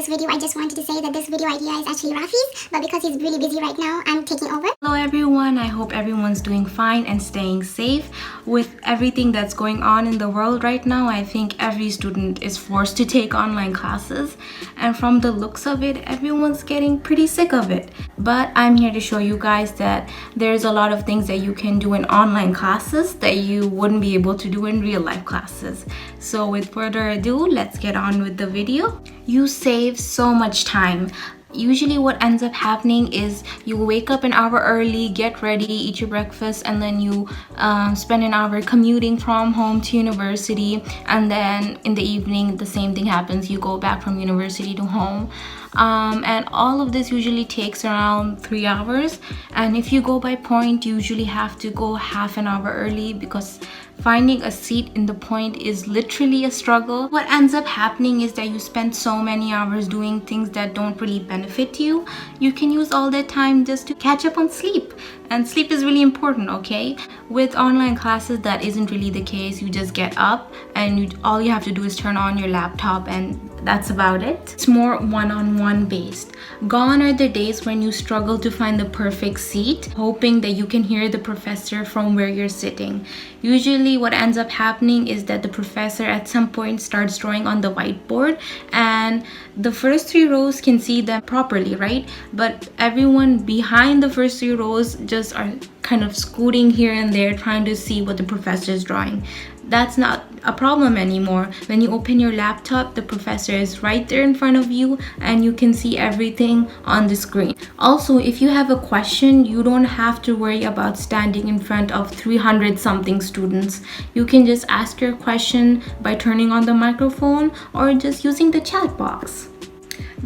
this video, I just wanted to say that this video idea is actually Rafi's, but because he's really busy right now, I'm taking over. Hello everyone, I hope everyone's doing fine and staying safe. With everything that's going on in the world right now, I think every student is forced to take online classes, and from the looks of it, everyone's getting pretty sick of it. But I'm here to show you guys that there's a lot of things that you can do in online classes that you wouldn't be able to do in real life classes. So with further ado, let's get on with the video. You save so much time. Usually what ends up happening is you wake up an hour early, get ready, eat your breakfast, and then you spend an hour commuting from home to university, and then in the evening the same thing happens. You go back from university to home, and all of this usually takes around 3 hours. And if you go by point, you usually have to go half an hour early because finding a seat in the point is literally a struggle. What ends up happening is that you spend so many hours doing things that don't really benefit you. You can use all that time just to catch up on sleep, and sleep is really important, okay? With online classes, that isn't really the case. You just get up and all you have to do is turn on your laptop, and that's about it. It's more one-on-one based. Gone are the days when you struggle to find the perfect seat, hoping that you can hear the professor from where you're sitting. Usually what ends up happening is that the professor at some point starts drawing on the whiteboard, and the first 3 rows can see them properly, right? But everyone behind the first 3 rows just are kind of scooting here and there trying to see what the professor is drawing. That's not a problem anymore. When you open your laptop, the professor is right there in front of you and you can see everything on the screen. Also, if you have a question, you don't have to worry about standing in front of 300 something students. You can just ask your question by turning on the microphone or just using the chat box.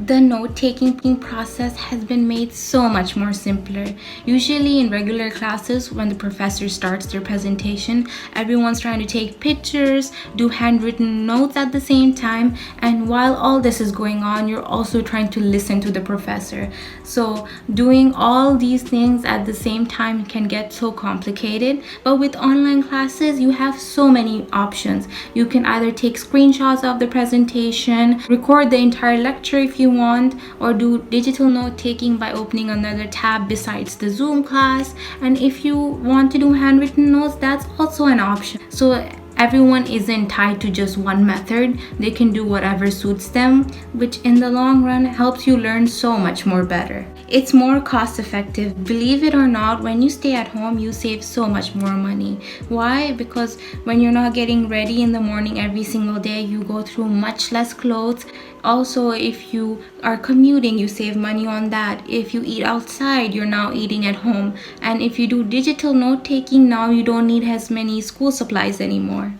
The note-taking process has been made so much more simpler. Usually in regular classes, when the professor starts their presentation, everyone's trying to take pictures, do handwritten notes at the same time, and while all this is going on, you're also trying to listen to the professor. So doing all these things at the same time can get so complicated. But with online classes, you have so many options. You can either take screenshots of the presentation, record the entire lecture if you want, or do digital note-taking by opening another tab besides the Zoom class. And if you want to do handwritten notes, that's also an option. So everyone isn't tied to just one method. They can do whatever suits them, which in the long run helps you learn so much more better. It's more cost effective. Believe it or not, when you stay at home, you save so much more money. Why? Because when you're not getting ready in the morning every single day, you go through much less clothes. Also, if you are commuting, you save money on that. If you eat outside, you're now eating at home. And if you do digital note-taking, now you don't need as many school supplies anymore.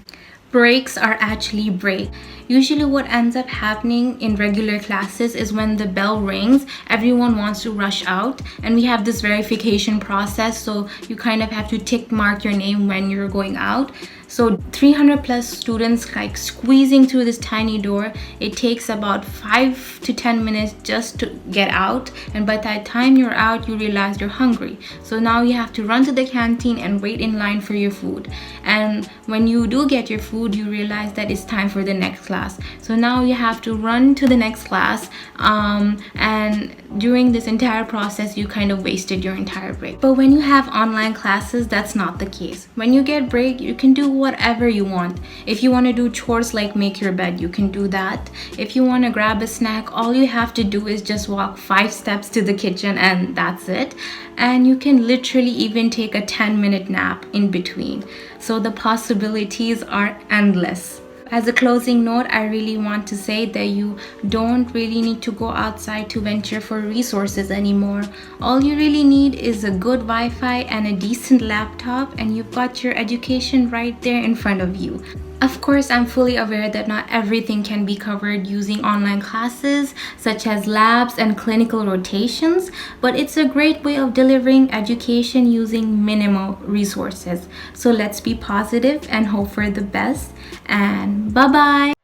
Breaks are actually breaks. Usually what ends up happening in regular classes is when the bell rings, everyone wants to rush out, and we have this verification process, so you kind of have to tick mark your name when you're going out. So 300 plus students like squeezing through this tiny door. It takes about 5 to 10 minutes just to get out, and by that time you're out, you realize you're hungry. So now you have to run to the canteen and wait in line for your food. And when you do get your food, you realize that it's time for the next class. So now you have to run to the next class, and during this entire process you kind of wasted your entire break. But when you have online classes, that's not the case. When you get break, you can do whatever you want. If you want to do chores like make your bed, you can do that. If you want to grab a snack, all you have to do is just walk 5 steps to the kitchen, and that's it. And you can literally even take a 10-minute nap in between. So the possibilities are endless. As a closing note, I really want to say that you don't really need to go outside to venture for resources anymore. All you really need is a good Wi-Fi and a decent laptop, and you've got your education right there in front of you. Of course, I'm fully aware that not everything can be covered using online classes, such as labs and clinical rotations, but it's a great way of delivering education using minimal resources. So let's be positive and hope for the best, and bye-bye!